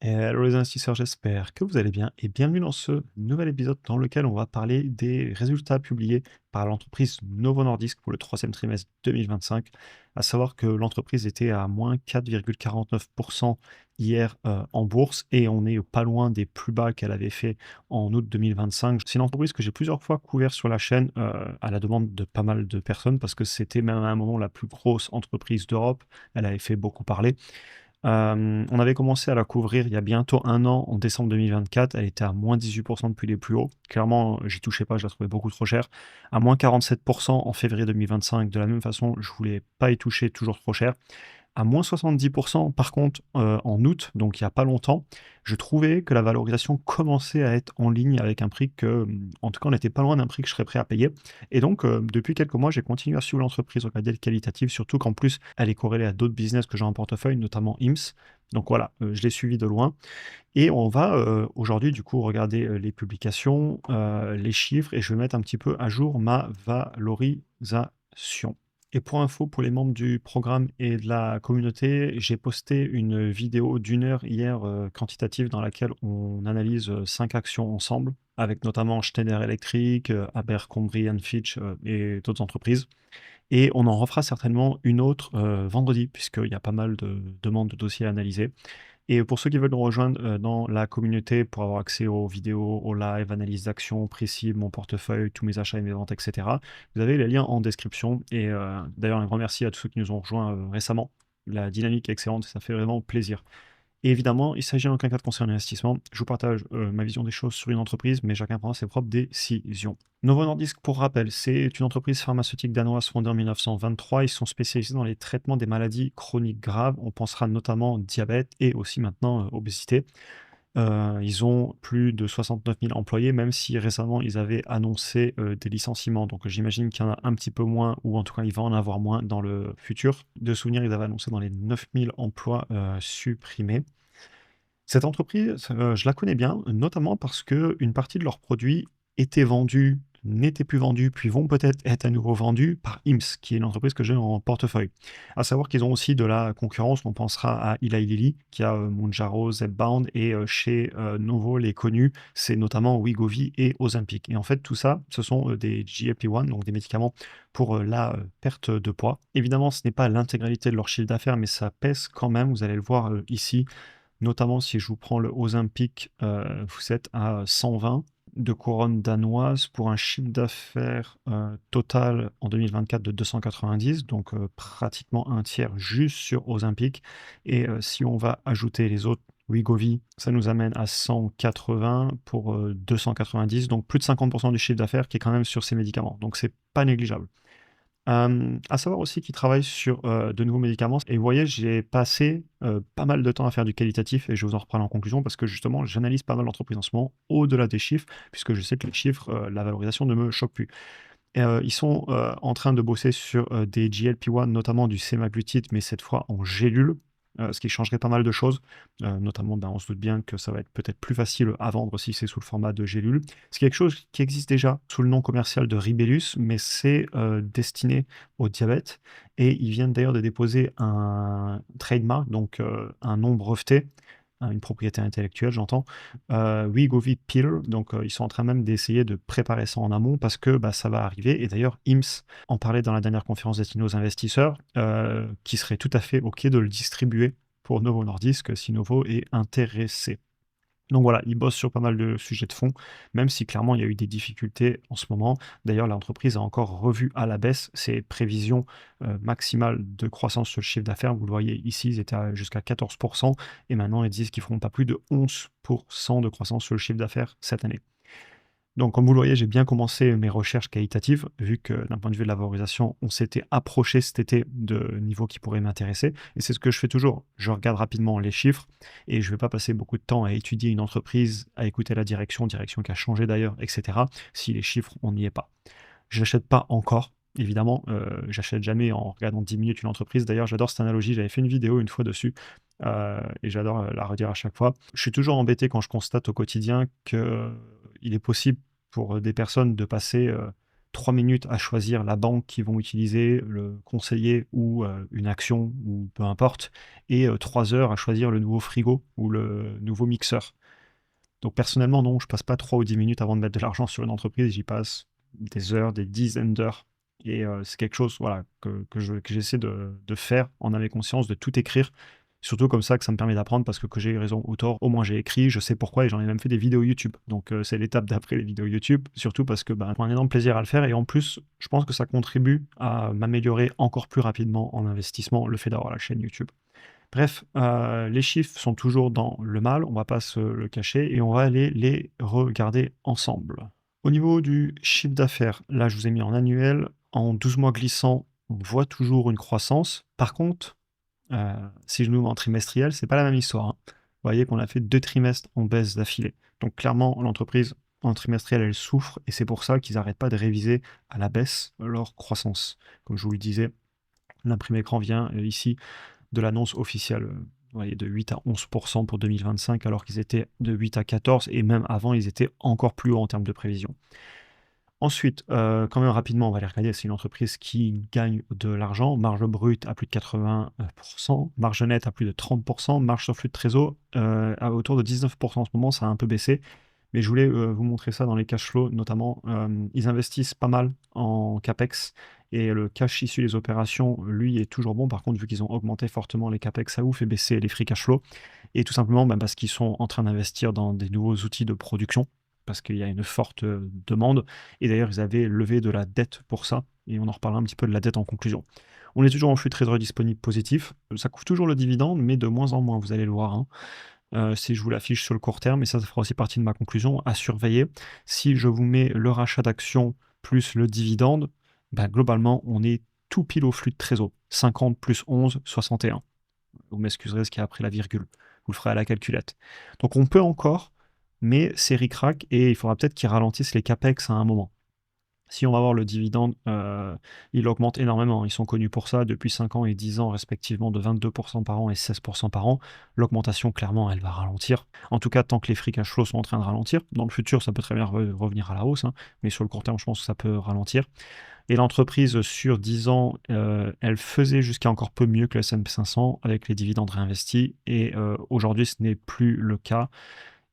Hello les investisseurs, j'espère que vous allez bien et bienvenue dans ce nouvel épisode dans lequel on va parler des résultats publiés par l'entreprise Novo Nordisk pour le troisième trimestre 2025. À savoir que l'entreprise était à moins 4,49% hier en bourse et on est pas loin des plus bas qu'elle avait fait en août 2025. C'est une entreprise que j'ai plusieurs fois couvert sur la chaîne à la demande de pas mal de personnes parce que c'était même à un moment la plus grosse entreprise d'Europe. Elle avait fait beaucoup parler. On avait commencé à la couvrir il y a bientôt un an, en décembre 2024. Elle était à moins 18% depuis les plus hauts. Clairement, j'y touchais pas, je la trouvais beaucoup trop chère. À moins 47% en février 2025. De la même façon, je voulais pas y toucher, toujours trop cher. À moins 70%, par contre, en août, donc il y a pas longtemps, je trouvais que la valorisation commençait à être en ligne avec un prix que, en tout cas, on n'était pas loin d'un prix que je serais prêt à payer. Et donc, depuis quelques mois, j'ai continué à suivre l'entreprise, regarder le qualitatif, surtout qu'en plus, elle est corrélée à d'autres business que j'ai en portefeuille, notamment IMSS. Donc voilà, je l'ai suivi de loin. Et on va, aujourd'hui, du coup, regarder, les publications, les chiffres et je vais mettre un petit peu à jour ma valorisation. Et pour info, pour les membres du programme et de la communauté, j'ai posté une vidéo d'une heure hier, quantitative dans laquelle on analyse, 5 actions ensemble, avec notamment Schneider Electric, Abercrombie& Fitch, et d'autres entreprises. Et on en refera certainement une autre, vendredi, puisqu'il y a pas mal de demandes de dossiers à analyser. Et pour ceux qui veulent nous rejoindre, dans la communauté pour avoir accès aux vidéos, aux lives, analyses d'actions précis, mon portefeuille, tous mes achats et mes ventes, et cetera, vous avez les liens en description et d'ailleurs un grand merci à tous ceux qui nous ont rejoints, récemment. La dynamique est excellente, ça fait vraiment plaisir. Et évidemment, il s'agit en aucun cas de conseil en investissement. Je vous partage ma vision des choses sur une entreprise, mais chacun prend ses propres décisions. Novo Nordisk, pour rappel, c'est une entreprise pharmaceutique danoise fondée en 1923. Ils sont spécialisés dans les traitements des maladies chroniques graves. On pensera notamment diabète et aussi maintenant obésité. Ils ont plus de 69 000 employés, même si récemment ils avaient annoncé des licenciements. Donc j'imagine qu'il y en a un petit peu moins, ou en tout cas il va en avoir moins dans le futur. De souvenir, ils avaient annoncé dans les 9 000 emplois supprimés. Cette entreprise, je la connais bien, notamment parce qu'une partie de leurs produits étaient vendus, n'étaient plus vendus, puis vont peut-être être à nouveau vendus par IMS, qui est une entreprise que j'ai en portefeuille. À savoir qu'ils ont aussi de la concurrence, on pensera à Eli Lilly, qui a Mounjaro, Zepbound, et chez Novo, les connus, c'est notamment Wegovy et Ozempic. Et en fait, tout ça, ce sont des GLP-1, donc des médicaments pour la perte de poids. Évidemment, ce n'est pas l'intégralité de leur chiffre d'affaires, mais ça pèse quand même, vous allez le voir ici, notamment si je vous prends le Ozempic, vous êtes à 120 de couronne danoise pour un chiffre d'affaires total en 2024 de 290, donc pratiquement un tiers juste sur Ozempic. Et si on va ajouter les autres, Wegovy, ça nous amène à 180 pour 290, donc plus de 50% du chiffre d'affaires qui est quand même sur ces médicaments. Donc c'est pas négligeable. À savoir aussi qu'ils travaillent sur, de nouveaux médicaments et vous voyez, j'ai passé, pas mal de temps à faire du qualitatif et je vais vous en reparler en conclusion parce que justement, j'analyse pas mal l'entreprise en ce moment, au-delà des chiffres, puisque je sais que les chiffres, la valorisation ne me choque plus. Et ils sont, en train de bosser sur, des GLP-1, notamment du semaglutide, mais cette fois en gélule, ce qui changerait pas mal de choses. Notamment, ben, on se doute bien que ça va être peut-être plus facile à vendre si c'est sous le format de gélule. C'est quelque chose qui existe déjà sous le nom commercial de Ribellus, mais c'est, destiné au diabète et ils viennent d'ailleurs de déposer un trademark, donc un nom breveté, une propriété intellectuelle, j'entends, Wegovy Pill. Donc, ils sont en train même d'essayer de préparer ça en amont parce que bah, ça va arriver. Et d'ailleurs, IMS en parlait dans la dernière conférence destinée aux investisseurs, qui serait tout à fait OK de le distribuer pour Novo Nordisk si Novo est intéressé. Donc voilà, ils bossent sur pas mal de sujets de fond, même si clairement il y a eu des difficultés en ce moment. D'ailleurs, l'entreprise a encore revu à la baisse ses prévisions maximales de croissance sur le chiffre d'affaires. Vous le voyez ici, ils étaient jusqu'à 14% et maintenant ils disent qu'ils feront pas plus de 11% de croissance sur le chiffre d'affaires cette année. Donc, comme vous le voyez, j'ai bien commencé mes recherches qualitatives, vu que d'un point de vue de la valorisation, on s'était approché cet été de niveaux qui pourraient m'intéresser. Et c'est ce que je fais toujours. Je regarde rapidement les chiffres et je ne vais pas passer beaucoup de temps à étudier une entreprise, à écouter la direction qui a changé d'ailleurs, etc., si les chiffres, on n'y est pas. Je n'achète pas encore. Évidemment, j'achète jamais en regardant 10 minutes une entreprise. D'ailleurs, j'adore cette analogie. J'avais fait une vidéo une fois dessus et j'adore la redire à chaque fois. Je suis toujours embêté quand je constate au quotidien qu'il est possible pour des personnes de passer 3 minutes à choisir la banque qu'ils vont utiliser, le conseiller ou une action ou peu importe, et 3 heures à choisir le nouveau frigo ou le nouveau mixeur. Donc personnellement, non, je passe pas 3 ou 10 minutes avant de mettre de l'argent sur une entreprise, j'y passe des heures, des dizaines d'heures. Et c'est quelque chose, voilà, que j'essaie de faire en âme et conscience, de tout écrire. Surtout comme ça me permet d'apprendre parce que j'ai eu raison ou tort, au moins j'ai écrit, je sais pourquoi et j'en ai même fait des vidéos YouTube. Donc c'est l'étape d'après les vidéos YouTube, surtout parce que je prends un énorme plaisir à le faire et en plus, je pense que ça contribue à m'améliorer encore plus rapidement en investissement, le fait d'avoir la chaîne YouTube. Bref, les chiffres sont toujours dans le mal, on va pas se le cacher et on va aller les regarder ensemble. Au niveau du chiffre d'affaires, là je vous ai mis en annuel, en 12 mois glissants, on voit toujours une croissance. Par contre, heu, si je nous mets en trimestriel, c'est pas la même histoire, hein. Vous voyez qu'on a fait 2 trimestres en baisse d'affilée. Donc clairement, l'entreprise en trimestriel, elle souffre et c'est pour ça qu'ils n'arrêtent pas de réviser à la baisse leur croissance. Comme je vous le disais, l'imprime écran vient, ici de l'annonce officielle, vous voyez, de 8 à 11 pour 2025, alors qu'ils étaient de 8 à 14 et même avant, ils étaient encore plus hauts en termes de prévision. Ensuite, quand même rapidement, on va aller regarder, c'est une entreprise qui gagne de l'argent, marge brute à plus de 80 marge nette à plus de 30 marge sur flux de trésor, à autour de 19 en ce moment, ça a un peu baissé. Mais je voulais, vous montrer ça dans les cash flows notamment, ils investissent pas mal en CAPEX et le cash issu des opérations, lui, est toujours bon. Par contre, vu qu'ils ont augmenté fortement les CAPEX, ça vous fait baisser les free cash flow et tout simplement, parce qu'ils sont en train d'investir dans des nouveaux outils de production, parce qu'il y a une forte, demande et d'ailleurs, ils avaient levé de la dette pour ça et on en reparlera un petit peu de la dette en conclusion. On est toujours en flux de trésorerie disponible positif, ça couvre toujours le dividende, mais de moins en moins, vous allez le voir, hein. Si je vous l'affiche sur le court terme, et ça fera aussi partie de ma conclusion, à surveiller. Si je vous mets le rachat d'actions plus le dividende, globalement, on est tout pile au flux de trésor. 50 plus 11, 61. Vous m'excuserez ce qu'il y a après la virgule. Vous le ferez à la calculette. Donc on peut encore, mais c'est ric-rac et il faudra peut-être qu'ils ralentissent les capex à un moment. Si on va voir le dividende, il augmente énormément. Ils sont connus pour ça depuis 5 ans et 10 ans respectivement de 22 par an et 16 par an. L'augmentation, clairement, elle va ralentir. En tout cas, tant que les free cash flows sont en train de ralentir. Dans le futur, ça peut très bien revenir à la hausse, hein, mais sur le court terme, je pense que ça peut ralentir. Et l'entreprise, sur 10 ans, elle faisait jusqu'à encore peu mieux que le S&P 500 avec les dividendes réinvestis et aujourd'hui, ce n'est plus le cas.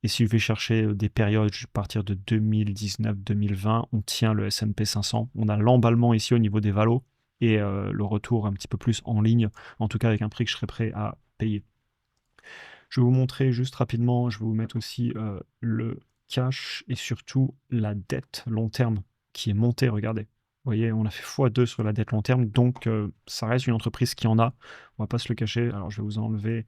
Et si je vais chercher des périodes à partir de 2019-2020, on tient le S&P 500. On a l'emballement ici au niveau des valos et le retour un petit peu plus en ligne, en tout cas avec un prix que je serais prêt à payer. Je vais vous montrer juste rapidement, je vais vous mettre aussi le cash et surtout la dette long terme qui est montée, regardez. Vous voyez, on a fait x2 sur la dette long terme, donc ça reste une entreprise qui en a, on va pas se le cacher. Alors je vais vous enlever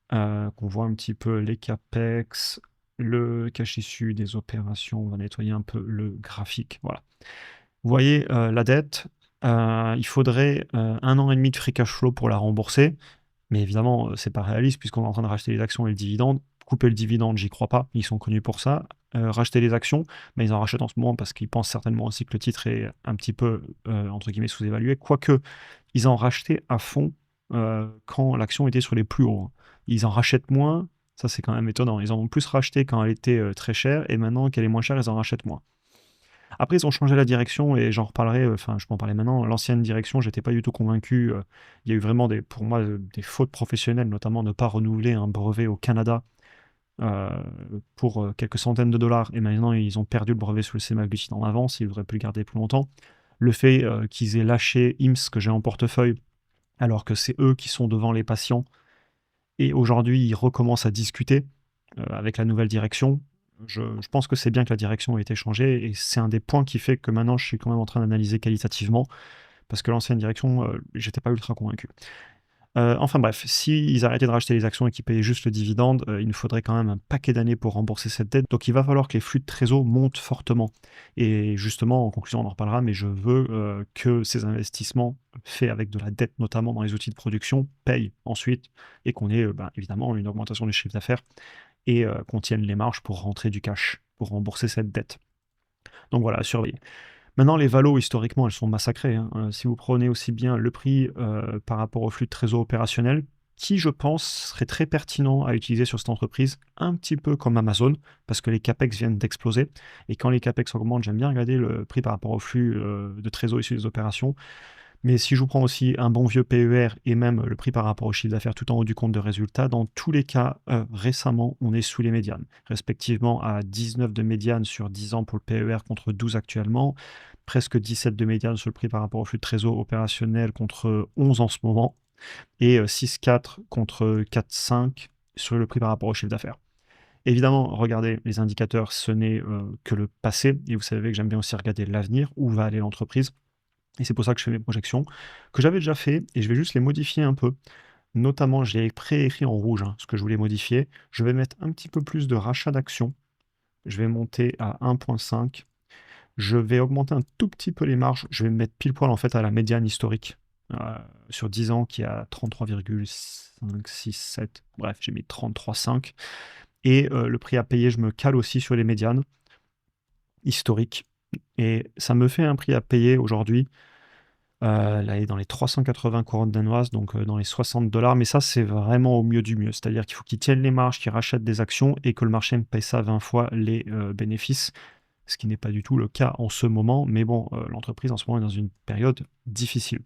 qu'on voit un petit peu les CAPEX, le cash issu des opérations. On va nettoyer un peu le graphique. Voilà. Vous voyez la dette, il faudrait 1 an et demi de free cash flow pour la rembourser. Mais évidemment, c'est pas réaliste puisqu'on est en train de racheter les actions et le dividende. Couper le dividende, j'y crois pas. Ils sont connus pour ça. Racheter les actions, mais ils en rachètent en ce moment parce qu'ils pensent certainement aussi que le titre est un petit peu, entre guillemets, sous-évalué. Quoique, ils en rachetaient à fond quand l'action était sur les plus hauts, hein. Ils en rachètent moins, ça c'est quand même étonnant. Ils en ont plus racheté quand elle était très chère et maintenant qu'elle est moins chère, ils en rachètent moins. Après, ils ont changé la direction et j'en reparlerai, enfin, je peux en parler maintenant. L'ancienne direction, j'étais pas du tout convaincu. Il y a eu vraiment, pour moi, des fautes professionnelles, notamment ne pas renouveler un brevet au Canada euh, pour quelques centaines de dollars. Et maintenant, ils ont perdu le brevet sur le sémaglutide en avance. Ils auraient pu le garder plus longtemps. Le fait qu'ils aient lâché IMSS, que j'ai en portefeuille, alors que c'est eux qui sont devant les patients. Et aujourd'hui, ils recommencent à discuter avec la nouvelle direction. Je pense que c'est bien que la direction ait été changée et c'est un des points qui fait que maintenant je suis quand même en train d'analyser qualitativement parce que l'ancienne direction, j'étais pas ultra convaincu. Enfin bref, s'ils arrêtaient de racheter les actions et qu'ils payaient juste le dividende, il nous faudrait quand même un paquet d'années pour rembourser cette dette. Donc il va falloir que les flux de trésor montent fortement. Et justement, en conclusion, on en reparlera, mais je veux que ces investissements faits avec de la dette, notamment dans les outils de production, payent ensuite et qu'on ait évidemment une augmentation du chiffre d'affaires et qu'on tienne les marges pour rentrer du cash, pour rembourser cette dette. Donc voilà, à surveiller. Maintenant, les valos, historiquement, elles sont massacrées, hein. Si vous prenez aussi bien le prix par rapport au flux de trésor opérationnel, qui, je pense, serait très pertinent à utiliser sur cette entreprise, un petit peu comme Amazon, parce que les CAPEX viennent d'exploser. Et quand les CAPEX augmentent, j'aime bien regarder le prix par rapport au flux de trésor issu des opérations. Mais si je vous prends aussi un bon vieux PER et même le prix par rapport au chiffre d'affaires tout en haut du compte de résultat, dans tous les cas, récemment, on est sous les médianes, respectivement à 19 de médiane sur 10 ans pour le PER contre 12 actuellement, presque 17 de médiane sur le prix par rapport au flux de trésor opérationnel contre 11 en ce moment, et 6,4 contre 4,5 sur le prix par rapport au chiffre d'affaires. Évidemment, regardez, les indicateurs, ce n'est que le passé, et vous savez que j'aime bien aussi regarder l'avenir, où va aller l'entreprise. Et c'est pour ça que je fais mes projections, que j'avais déjà fait, et je vais juste les modifier un peu. Notamment, je l'ai préécrit en rouge, ce que je voulais modifier. Je vais mettre un petit peu plus de rachat d'actions. Je vais monter à 1,5. Je vais augmenter un tout petit peu les marges. Je vais me mettre pile poil en fait à la médiane historique sur 10 ans qui est à 33,567. Bref, j'ai mis 33,5. Et le prix à payer, je me cale aussi sur les médianes historiques. Et ça me fait un prix à payer aujourd'hui. Là, il est dans les 380 couronnes danoises, donc dans les 60 dollars. Mais ça, c'est vraiment au mieux du mieux. C'est-à-dire qu'il faut qu'ils tiennent les marges, qu'ils rachètent des actions et que le marché me paye ça 20 fois les bénéfices, ce qui n'est pas du tout le cas en ce moment. Mais bon, l'entreprise en ce moment est dans une période difficile.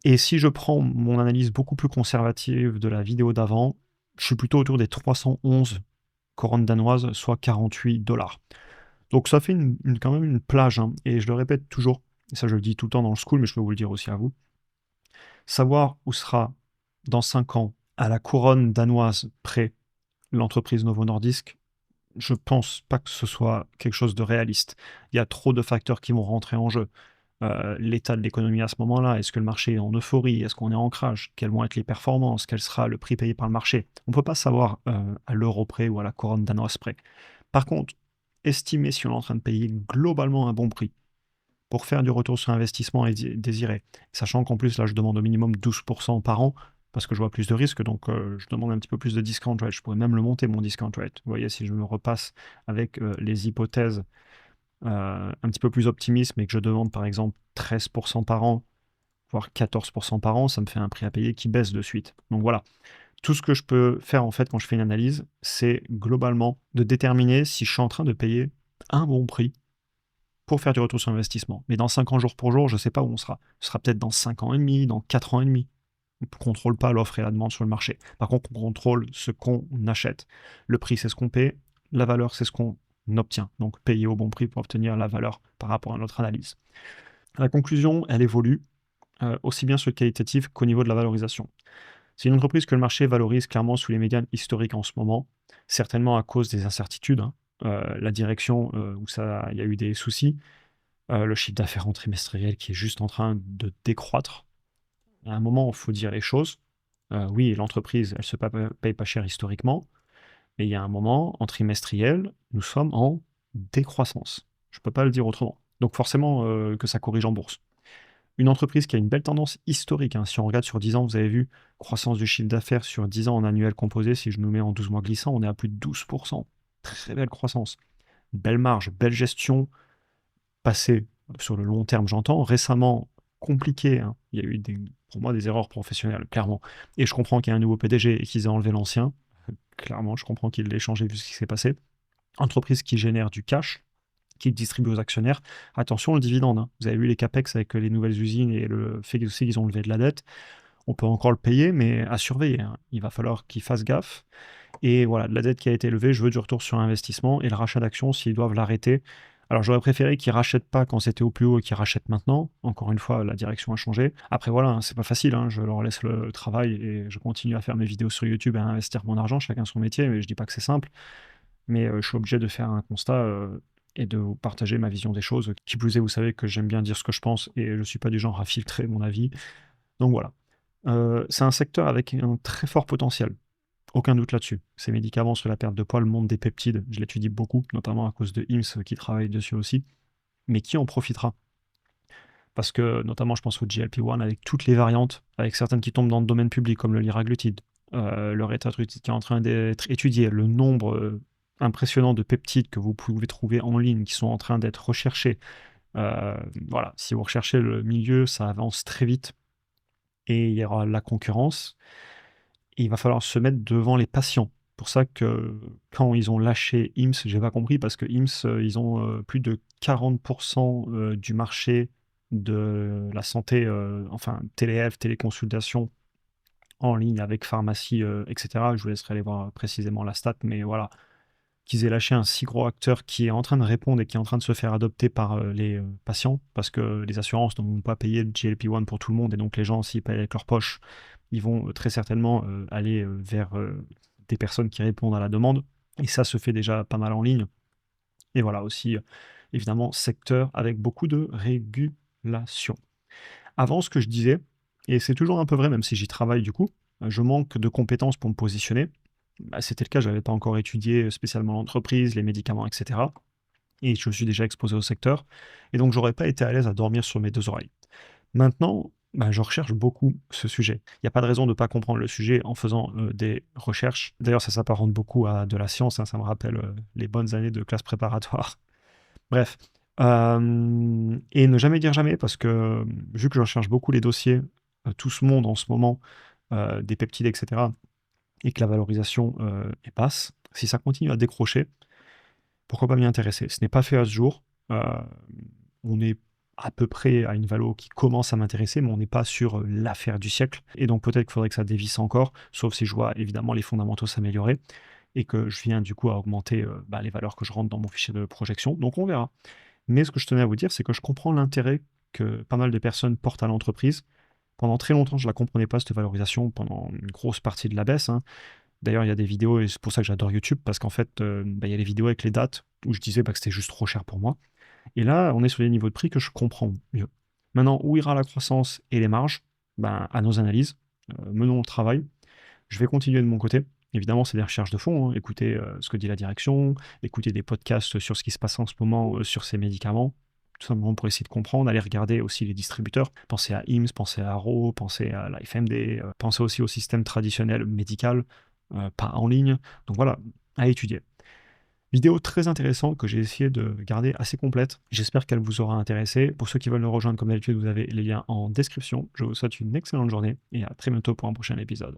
Et si je prends mon analyse beaucoup plus conservative de la vidéo d'avant, je suis plutôt autour des 311 couronnes danoises, soit 48 dollars. Donc ça fait quand même une plage, et je le répète toujours, et ça je le dis tout le temps dans le school, mais je peux vous le dire aussi à vous. Savoir où sera dans 5 ans, à la couronne danoise près, l'entreprise Novo Nordisk, je pense pas que ce soit quelque chose de réaliste. Il y a trop de facteurs qui vont rentrer en jeu. L'état de l'économie à ce moment-là, est-ce que le marché est en euphorie, est-ce qu'on est en crash, quelles vont être les performances, quel sera le prix payé par le marché. On ne peut pas savoir à l'euro près ou à la couronne danoise près. Par contre, estimer si on est en train de payer globalement un bon prix pour faire du retour sur investissement désiré, sachant qu'en plus là je demande au minimum 12% par an parce que je vois plus de risques, donc je demande un petit peu plus de discount rate. Je pourrais même le monter, mon discount rate. Vous voyez, si je me repasse avec les hypothèses un petit peu plus optimistes, mais que je demande par exemple 13% par an, voire 14% par an, ça me fait un prix à payer qui baisse de suite. Donc voilà, tout ce que je peux faire en fait quand je fais une analyse, c'est globalement de déterminer si je suis en train de payer un bon prix pour faire du retour sur investissement. Mais dans 5 ans jour pour jour, je ne sais pas où on sera. Ce sera peut-être dans 5 ans et demi, dans 4 ans et demi. On ne contrôle pas l'offre et la demande sur le marché. Par contre, on contrôle ce qu'on achète. Le prix, c'est ce qu'on paie. La valeur, c'est ce qu'on obtient. Donc, payer au bon prix pour obtenir la valeur par rapport à notre analyse. La conclusion, elle évolue aussi bien sur le qualitatif qu'au niveau de la valorisation. C'est une entreprise que le marché valorise clairement sous les médianes historiques en ce moment, certainement à cause des incertitudes, la direction où il y a eu des soucis, le chiffre d'affaires en trimestriel qui est juste en train de décroître. À un moment, il faut dire les choses. Oui, l'entreprise, elle se paye pas cher historiquement, mais il y a un moment, en trimestriel, nous sommes en décroissance. Je ne peux pas le dire autrement. Donc forcément que ça corrige en bourse. Une entreprise qui a une belle tendance historique, si on regarde sur 10 ans, vous avez vu, croissance du chiffre d'affaires sur 10 ans en annuel composé, si je nous mets en 12 mois glissants, on est à plus de 12%. Très belle croissance. Belle marge, belle gestion, passée sur le long terme, j'entends. Récemment, compliqué, il y a eu pour moi des erreurs professionnelles, clairement. Et je comprends qu'il y a un nouveau PDG et qu'ils aient enlevé l'ancien. Clairement, je comprends qu'il l'ait changé vu ce qui s'est passé. Entreprise qui génère du cash, qui distribue aux actionnaires. Attention, le dividende. Vous avez vu les CAPEX avec les nouvelles usines et le fait aussi qu'ils ont levé de la dette. On peut encore le payer, mais à surveiller. Il va falloir qu'ils fassent gaffe. Et voilà, de la dette qui a été levée, je veux du retour sur investissement et le rachat d'actions s'ils doivent l'arrêter. Alors j'aurais préféré qu'ils ne rachètent pas quand c'était au plus haut et qu'ils rachètent maintenant. Encore une fois, la direction a changé. Après voilà, c'est pas facile, je leur laisse le travail et je continue à faire mes vidéos sur YouTube et à investir mon argent, chacun son métier, mais je dis pas que c'est simple. Mais je suis obligé de faire un constat et de vous partager ma vision des choses. Qui plus est, vous savez que j'aime bien dire ce que je pense et je ne suis pas du genre à filtrer mon avis. Donc voilà. C'est un secteur avec un très fort potentiel. Aucun doute là-dessus. Ces médicaments sur la perte de poids, le monde des peptides, je l'étudie beaucoup, notamment à cause de IMS qui travaille dessus aussi. Mais qui en profitera? Parce que, notamment, je pense au GLP-1 avec toutes les variantes, avec certaines qui tombent dans le domaine public, comme le liraglutide, le rétatrutide qui est en train d'être étudié, le nombre impressionnant de peptides que vous pouvez trouver en ligne, qui sont en train d'être recherchés. Voilà, si vous recherchez le milieu, ça avance très vite. et il y aura la concurrence et il va falloir se mettre devant les patients. Pour ça que quand ils ont lâché IMSS, j'ai pas compris parce que IMSS, ils ont, plus de 40 du marché de la santé, enfin téléhealth, téléconsultation en ligne avec pharmacie, et cetera. Je vous laisserai aller voir précisément la stat, mais voilà, qu'ils aient lâché un si gros acteur qui est en train de répondre et qui est en train de se faire adopter par les patients, parce que les assurances ne vont pas payer le GLP-1 pour tout le monde, et donc les gens, s'ils payent avec leur poche, ils vont très certainement aller vers des personnes qui répondent à la demande, et ça se fait déjà pas mal en ligne. Et voilà aussi, évidemment, secteur avec beaucoup de régulation. Avant, ce que je disais, et c'est toujours un peu vrai, même si j'y travaille du coup, je manque de compétences pour me positionner. Bah, c'était le cas, j'avais pas encore étudié spécialement l'entreprise, les médicaments, et cetera. Et je me suis déjà exposé au secteur. Et donc, j'aurais pas été à l'aise à dormir sur mes deux oreilles. Maintenant, bah, je recherche beaucoup ce sujet. Il n'y a pas de raison de ne pas comprendre le sujet en faisant des recherches. D'ailleurs, ça s'apparente beaucoup à de la science, hein, ça me rappelle les bonnes années de classe préparatoire. Bref. Et ne jamais dire jamais, parce que vu que je recherche beaucoup les dossiers, tout ce monde en ce moment, des peptides, etc., et que la valorisation est basse, si ça continue à décrocher, pourquoi pas m'y intéresser? Ce n'est pas fait à ce jour. On est à peu près à une valo qui commence à m'intéresser, mais on n'est pas sur l'affaire du siècle. Et donc peut-être qu'il faudrait que ça dévisse encore, sauf si je vois évidemment les fondamentaux s'améliorer et que je viens du coup à augmenter les valeurs que je rentre dans mon fichier de projection. Donc on verra. Mais ce que je tenais à vous dire, c'est que je comprends l'intérêt que pas mal de personnes portent à l'entreprise. Pendant très longtemps, je ne la comprenais pas, cette valorisation, pendant une grosse partie de la baisse, hein. D'ailleurs, il y a des vidéos, et c'est pour ça que j'adore YouTube, parce qu'en fait, il y a les vidéos avec les dates, où je disais que c'était juste trop cher pour moi. Et là, on est sur des niveaux de prix que je comprends mieux. Maintenant, où ira la croissance et les marges? À nos analyses, menons le travail. Je vais continuer de mon côté. Évidemment, c'est des recherches de fond, hein. Écouter ce que dit la direction, écouter des podcasts sur ce qui se passe en ce moment sur ces médicaments, tout simplement pour essayer de comprendre, aller regarder aussi les distributeurs. Pensez à IMSS, pensez à Arrow, pensez à la FMD, pensez aussi au système traditionnel médical, pas en ligne. Donc voilà, à étudier. Vidéo très intéressante que j'ai essayé de garder assez complète. J'espère qu'elle vous aura intéressé. Pour ceux qui veulent nous rejoindre, comme d'habitude, vous avez les liens en description. Je vous souhaite une excellente journée et à très bientôt pour un prochain épisode.